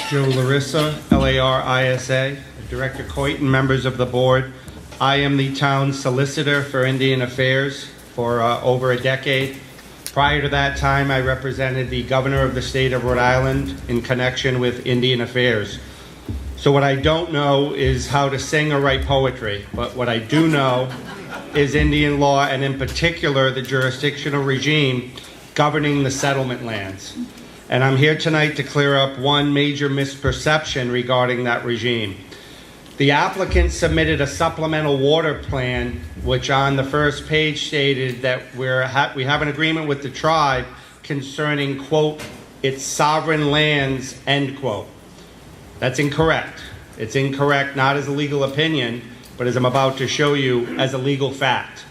Joe Larisa, Larisa, Director Coit, and members of the board. I am the town solicitor for Indian Affairs for over a decade. Prior to that time, I represented the governor of the state of Rhode Island in connection with Indian Affairs. So what I don't know is how to sing or write poetry, but what I do know is Indian law, and in particular the jurisdictional regime governing the settlement lands. And I'm here tonight to clear up one major misperception regarding that regime. The applicant submitted a supplemental water plan, which on the first page stated that we have an agreement with the tribe concerning, quote, its sovereign lands, end quote. That's incorrect. It's incorrect not as a legal opinion, but as I'm about to show you, as a legal fact.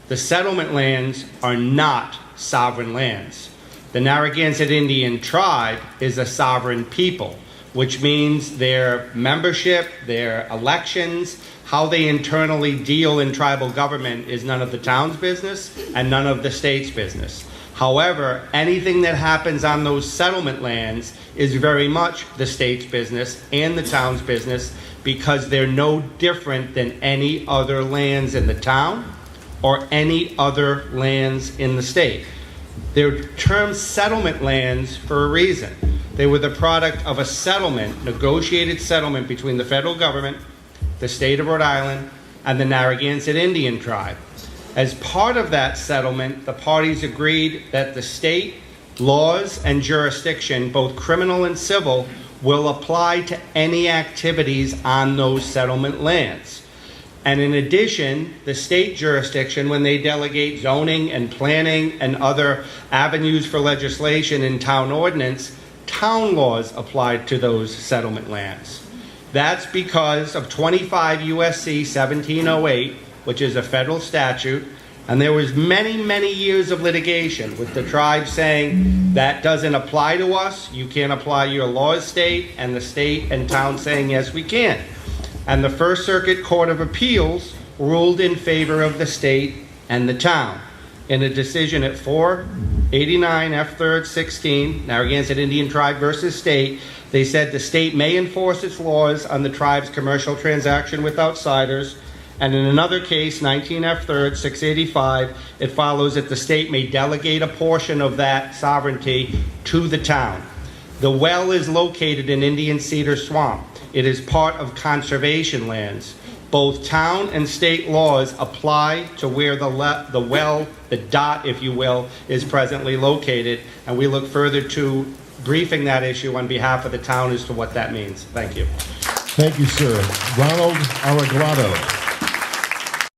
The settlement lands are not sovereign lands. The Narragansett Indian Tribe is a sovereign people, which means their membership, their elections, how they internally deal in tribal government is none of the town's business and none of the state's business. However, anything that happens on those settlement lands is very much the state's business and the town's business, because they're no different than any other lands in the town or any other lands in the state. They're termed settlement lands for a reason. They were the product of a settlement, negotiated settlement between the federal government, the state of Rhode Island, and the Narragansett Indian Tribe. As part of that settlement, the parties agreed that the state laws and jurisdiction, both criminal and civil, will apply to any activities on those settlement lands. And in addition, the state jurisdiction, when they delegate zoning and planning and other avenues for legislation in town ordinance, town laws apply to those settlement lands. That's because of 25 USC 1708, which is a federal statute, and there was many years of litigation with the tribe saying that doesn't apply to us, you can't apply your laws, state, and the state and town saying yes, we can. And the First Circuit Court of Appeals ruled in favor of the state and the town. In a decision at 489 F3rd 16, Narragansett Indian Tribe versus state, they said the state may enforce its laws on the tribe's commercial transaction with outsiders. And in another case, 19 F3rd 685, it follows that the state may delegate a portion of that sovereignty to the town. The well is located in Indian Cedar Swamp. It is part of conservation lands. Both town and state laws apply to where the well, the dot, if you will, is presently located, and we look further to briefing that issue on behalf of the town as to what that means. Thank you. Thank you, sir. Ronald Aragrado.